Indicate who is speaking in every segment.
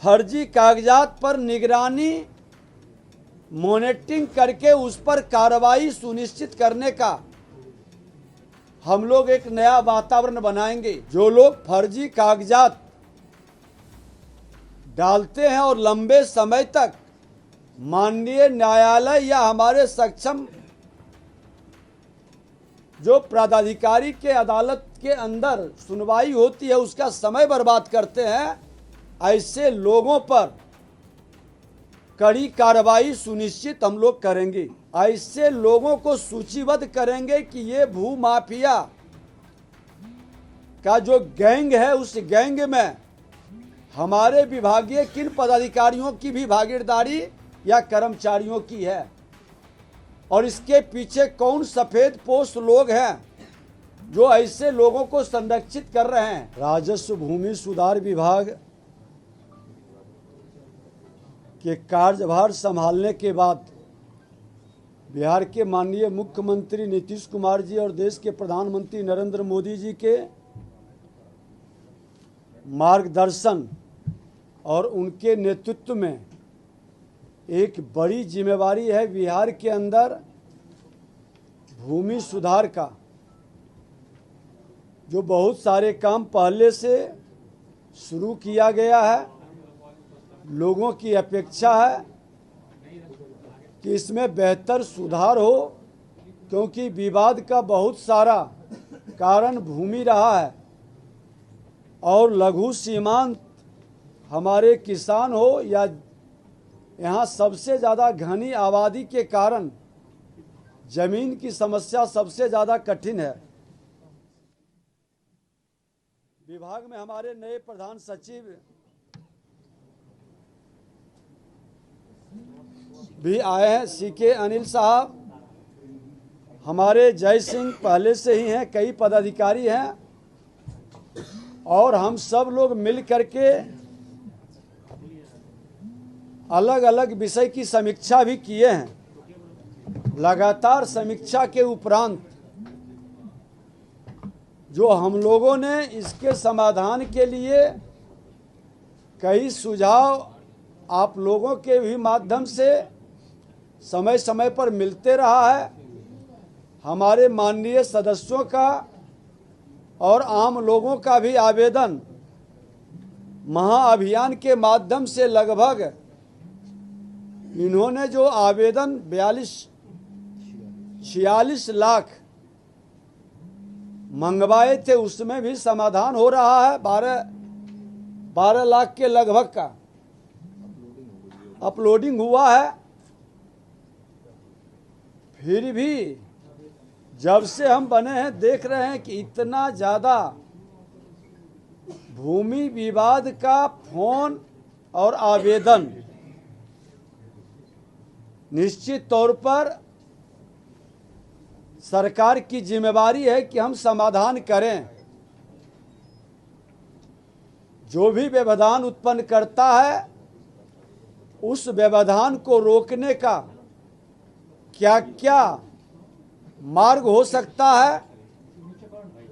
Speaker 1: फर्जी कागजात पर निगरानी मॉनिटरिंग करके उस पर कार्रवाई सुनिश्चित करने का हम लोग एक नया वातावरण बनाएंगे। जो लोग फर्जी कागजात डालते हैं और लंबे समय तक माननीय न्यायालय या हमारे सक्षम जो पदाधिकारी के अदालत के अंदर सुनवाई होती है उसका समय बर्बाद करते हैं, ऐसे लोगों पर कड़ी कार्रवाई सुनिश्चित हम लोग करेंगे। ऐसे लोगों को सूचीबद्ध करेंगे कि ये भू माफिया का जो गैंग है उस गैंग में हमारे विभागीय किन पदाधिकारियों की भी भागीदारी या कर्मचारियों की है और इसके पीछे कौन सफेद पोश लोग हैं जो ऐसे लोगों को संरक्षित कर रहे हैं। राजस्व भूमि सुधार विभाग के कार्यभार संभालने के बाद बिहार के माननीय मुख्यमंत्री नीतीश कुमार जी और देश के प्रधानमंत्री नरेंद्र मोदी जी के मार्गदर्शन और उनके नेतृत्व में एक बड़ी जिम्मेवारी है बिहार के अंदर भूमि सुधार का। जो बहुत सारे काम पहले से शुरू किया गया है, लोगों की अपेक्षा है कि इसमें बेहतर सुधार हो, क्योंकि विवाद का बहुत सारा कारण भूमि रहा है और लघु सीमांत हमारे किसान हो या यहाँ सबसे ज़्यादा घनी आबादी के कारण जमीन की समस्या सबसे ज़्यादा कठिन है। विभाग में हमारे नए प्रधान सचिव भी आए हैं, सीके अनिल साहब। हमारे जय सिंह पहले से ही हैं, कई पदाधिकारी हैं और हम सब लोग मिल करके अलग अलग विषय की समीक्षा भी किए हैं। लगातार समीक्षा के उपरांत जो हम लोगों ने इसके समाधान के लिए कई सुझाव आप लोगों के भी माध्यम से समय समय पर मिलते रहा है। हमारे माननीय सदस्यों का और आम लोगों का भी आवेदन महाअभियान के माध्यम से लगभग इन्होंने जो आवेदन 46 लाख मंगवाए थे उसमें भी समाधान हो रहा है। 12 लाख के लगभग का अपलोडिंग हुआ है। फिर भी जब से हम बने हैं देख रहे हैं कि इतना ज़्यादा भूमि विवाद का फोन और आवेदन, निश्चित तौर पर सरकार की जिम्मेवारी है कि हम समाधान करें। जो भी व्यवधान उत्पन्न करता है उस व्यवधान को रोकने का क्या क्या मार्ग हो सकता है,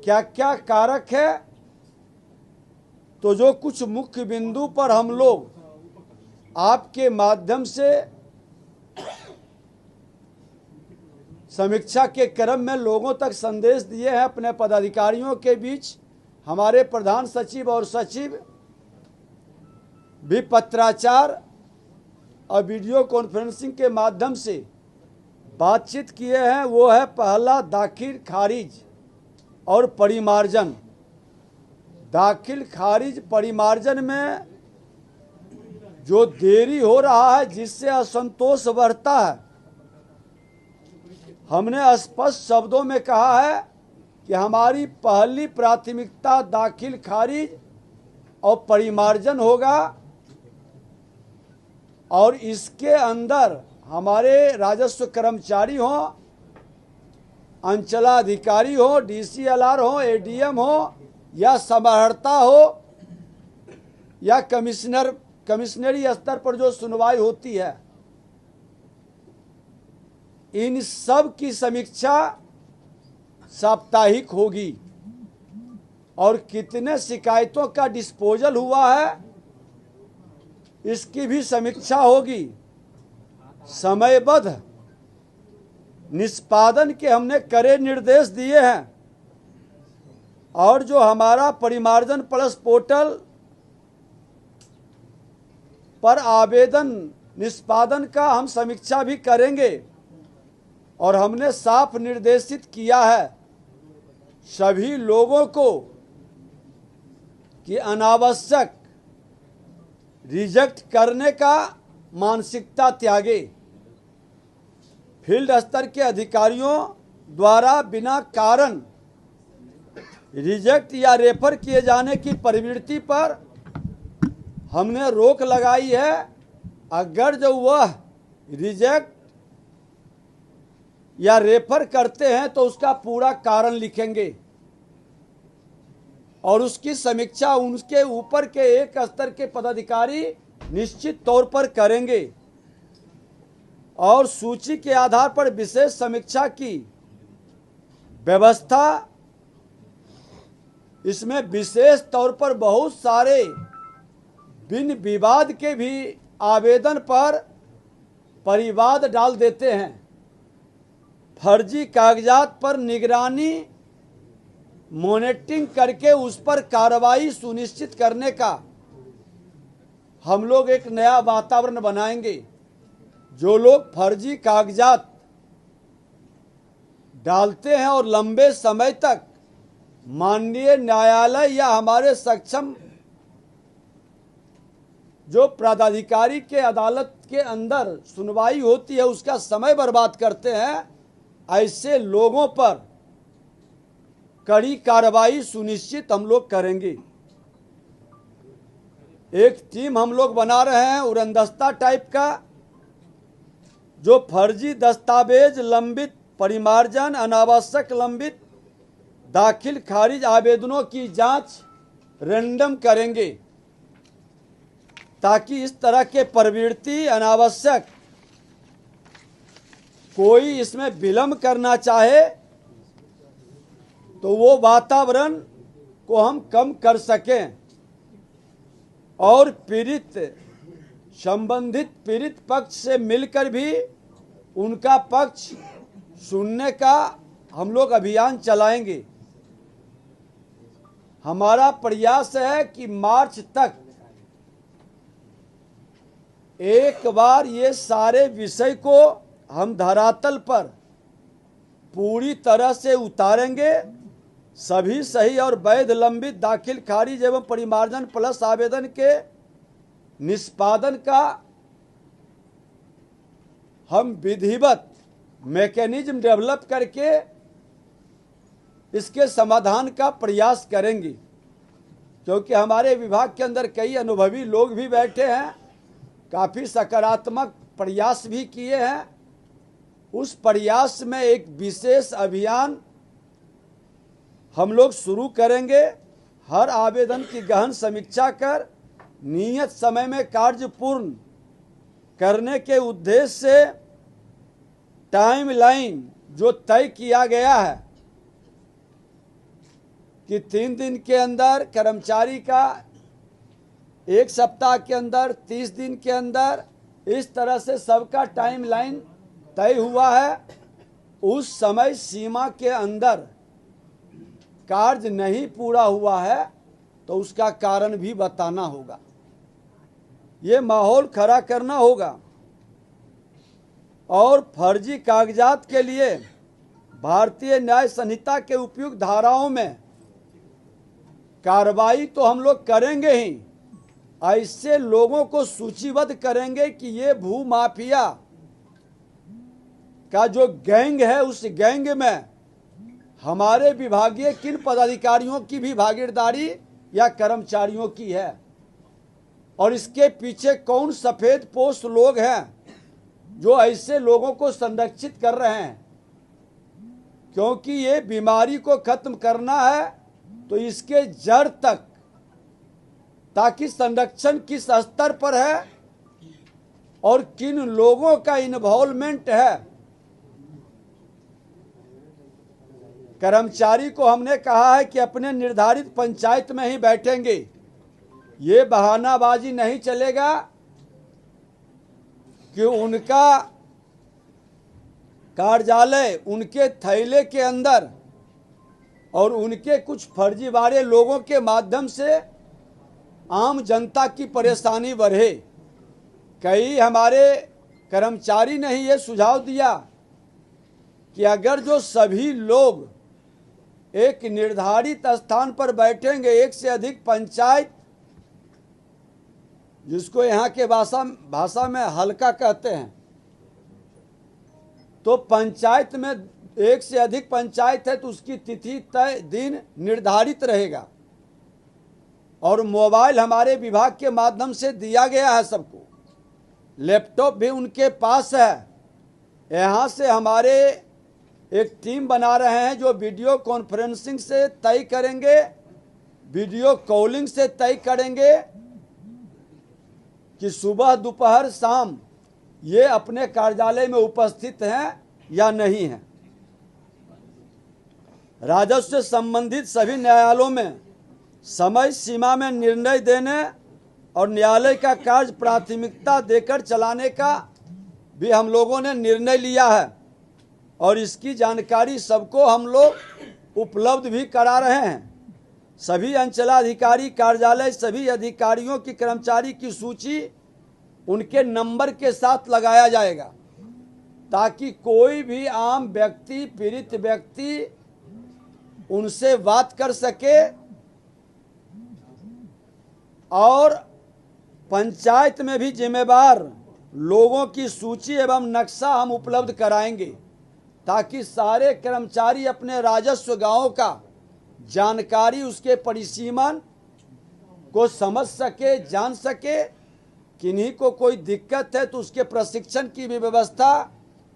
Speaker 1: क्या क्या कारक है, तो जो कुछ मुख्य बिंदु पर हम लोग आपके माध्यम से समीक्षा के क्रम में लोगों तक संदेश दिए हैं। अपने पदाधिकारियों के बीच हमारे प्रधान सचिव और सचिव भी पत्राचार और वीडियो कॉन्फ्रेंसिंग के माध्यम से बातचीत किए हैं। वो है पहला दाखिल खारिज और परिमार्जन। दाखिल खारिज परिमार्जन में जो देरी हो रहा है जिससे असंतोष बढ़ता है, हमने स्पष्ट शब्दों में कहा है कि हमारी पहली प्राथमिकता दाखिल खारिज और परिमार्जन होगा और इसके अंदर हमारे राजस्व कर्मचारी हों, अंचलाधिकारी हो, DCLR हो, ADM हो या समाहर्ता हो या कमिश्नरी स्तर पर जो सुनवाई होती है, इन सब की समीक्षा साप्ताहिक होगी और कितने शिकायतों का डिस्पोजल हुआ है इसकी भी समीक्षा होगी। समयबद्ध निष्पादन के हमने कड़े निर्देश दिए हैं और जो हमारा परिमार्जन प्लस पोर्टल पर आवेदन निष्पादन का हम समीक्षा भी करेंगे और हमने साफ निर्देशित किया है सभी लोगों को कि अनावश्यक रिजेक्ट करने का मानसिकता त्यागे। फील्ड स्तर के अधिकारियों द्वारा बिना कारण रिजेक्ट या रेफर किए जाने की प्रवृत्ति पर हमने रोक लगाई है। अगर जो वह रिजेक्ट या रेफर करते हैं तो उसका पूरा कारण लिखेंगे और उसकी समीक्षा उनके ऊपर के एक स्तर के पदाधिकारी निश्चित तौर पर करेंगे और सूची के आधार पर विशेष समीक्षा की व्यवस्था। इसमें विशेष तौर पर बहुत सारे बिन विवाद के भी आवेदन पर परिवाद डाल देते हैं। फर्जी कागजात पर निगरानी मॉनिटरिंग करके उस पर कार्रवाई सुनिश्चित करने का हम लोग एक नया वातावरण बनाएंगे। जो लोग फर्जी कागजात डालते हैं और लंबे समय तक माननीय न्यायालय या हमारे सक्षम जो पदाधिकारी के अदालत के अंदर सुनवाई होती है उसका समय बर्बाद करते हैं, ऐसे लोगों पर कड़ी कार्रवाई सुनिश्चित हम लोग करेंगे। एक टीम हम लोग बना रहे हैं उड़नदस्ता टाइप का, जो फर्जी दस्तावेज लंबित परिमार्जन अनावश्यक लंबित दाखिल खारिज आवेदनों की जांच रैंडम करेंगे ताकि इस तरह के प्रवृत्ति अनावश्यक कोई इसमें विलंब करना चाहे तो वो वातावरण को हम कम कर सकें और संबंधित पीड़ित पक्ष से मिलकर भी उनका पक्ष सुनने का हम लोग अभियान चलाएंगे। हमारा प्रयास है कि मार्च तक एक बार ये सारे विषय को हम धरातल पर पूरी तरह से उतारेंगे। सभी सही और वैध लंबित दाखिल खारिज एवं परिमार्जन प्लस आवेदन के निष्पादन का हम विधिवत मैकेनिज्म डेवलप करके इसके समाधान का प्रयास करेंगे, क्योंकि हमारे विभाग के अंदर कई अनुभवी लोग भी बैठे हैं, काफ़ी सकारात्मक प्रयास भी किए हैं। उस प्रयास में एक विशेष अभियान हम लोग शुरू करेंगे। हर आवेदन की गहन समीक्षा कर नियत समय में कार्य पूर्ण करने के उद्देश्य से टाइमलाइन जो तय किया गया है कि 3 दिन के अंदर कर्मचारी का, 1 सप्ताह के अंदर, 30 दिन के अंदर, इस तरह से सबका टाइमलाइन तय हुआ है। उस समय सीमा के अंदर कार्य नहीं पूरा हुआ है तो उसका कारण भी बताना होगा। ये माहौल खड़ा करना होगा और फर्जी कागजात के लिए भारतीय न्याय संहिता के उपयुक्त धाराओं में कार्रवाई तो हम लोग करेंगे ही, ऐसे लोगों को सूचीबद्ध करेंगे कि ये भू माफिया का जो गैंग है उस गैंग में हमारे विभागीय किन पदाधिकारियों की भी भागीदारी या कर्मचारियों की है और इसके पीछे कौन सफेद पोश लोग हैं जो ऐसे लोगों को संरक्षित कर रहे हैं। क्योंकि ये बीमारी को खत्म करना है तो इसके जड़ तक, ताकि संरक्षण किस स्तर पर है और किन लोगों का इन्वॉल्वमेंट है। कर्मचारी को हमने कहा है कि अपने निर्धारित पंचायत में ही बैठेंगे, ये बहानाबाजी नहीं चलेगा कि उनका कार्यालय उनके थैले के अंदर और उनके कुछ फर्जीवाड़े लोगों के माध्यम से आम जनता की परेशानी बढ़े। कई हमारे कर्मचारी ने ही ये सुझाव दिया कि अगर जो सभी लोग एक निर्धारित स्थान पर बैठेंगे, एक से अधिक पंचायत, जिसको यहाँ के भाषा में हल्का कहते हैं, तो पंचायत में एक से अधिक पंचायत है तो उसकी तिथि तय दिन निर्धारित रहेगा और मोबाइल हमारे विभाग के माध्यम से दिया गया है सबको, लैपटॉप भी उनके पास है। यहाँ से हमारे एक टीम बना रहे हैं जो वीडियो कॉन्फ्रेंसिंग से तय करेंगे, वीडियो कॉलिंग से तय करेंगे कि सुबह दोपहर शाम ये अपने कार्यालय में उपस्थित हैं या नहीं हैं। राजस्व से संबंधित सभी न्यायालयों में समय सीमा में निर्णय देने और न्यायालय का कार्य प्राथमिकता देकर चलाने का भी हम लोगों ने निर्णय लिया है और इसकी जानकारी सबको हम लोग उपलब्ध भी करा रहे हैं। सभी अंचलाधिकारी कार्यालय सभी अधिकारियों की कर्मचारी की सूची उनके नंबर के साथ लगाया जाएगा ताकि कोई भी आम व्यक्ति, पीड़ित व्यक्ति उनसे बात कर सके और पंचायत में भी जिम्मेदार लोगों की सूची एवं नक्शा हम उपलब्ध कराएंगे ताकि सारे कर्मचारी अपने राजस्व गांवों का जानकारी, उसके परिसीमन को समझ सके, जान सके। किन्हीं को कोई दिक्कत है तो उसके प्रशिक्षण की भी व्यवस्था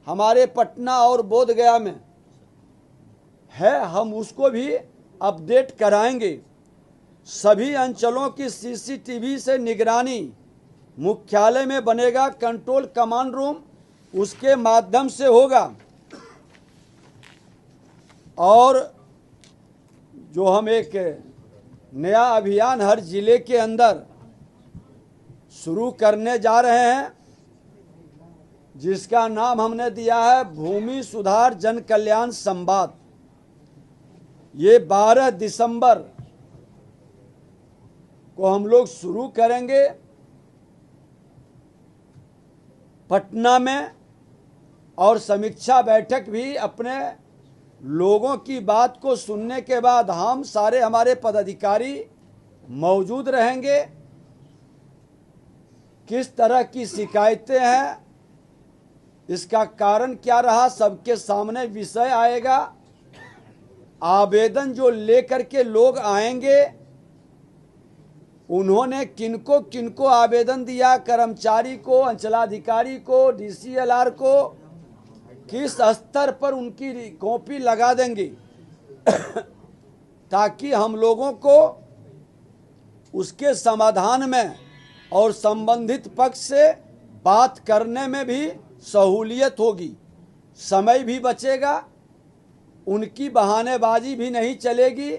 Speaker 1: हमारे पटना और बोधगया में है, हम उसको भी अपडेट कराएंगे। सभी अंचलों की सीसीटीवी से निगरानी मुख्यालय में बनेगा, कंट्रोल कमांड रूम उसके माध्यम से होगा। और जो हम एक नया अभियान हर जिले के अंदर शुरू करने जा रहे हैं जिसका नाम हमने दिया है भूमि सुधार जन कल्याण संवाद। ये 12 दिसंबर को हम लोग शुरू करेंगे पटना में और समीक्षा बैठक भी अपने लोगों की बात को सुनने के बाद हम सारे हमारे पदाधिकारी मौजूद रहेंगे। किस तरह की शिकायतें हैं, इसका कारण क्या रहा, सबके सामने विषय आएगा। आवेदन जो लेकर के लोग आएंगे उन्होंने किनको किनको आवेदन दिया, कर्मचारी को, अंचलाधिकारी को, डीसीएलआर को, किस स्तर पर उनकी कॉपी लगा देंगे ताकि हम लोगों को उसके समाधान में और संबंधित पक्ष से बात करने में भी सहूलियत होगी, समय भी बचेगा, उनकी बहानेबाजी भी नहीं चलेगी।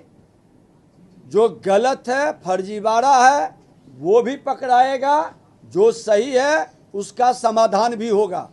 Speaker 1: जो गलत है, फर्जीवाड़ा है, वो भी पकड़ाएगा, जो सही है उसका समाधान भी होगा।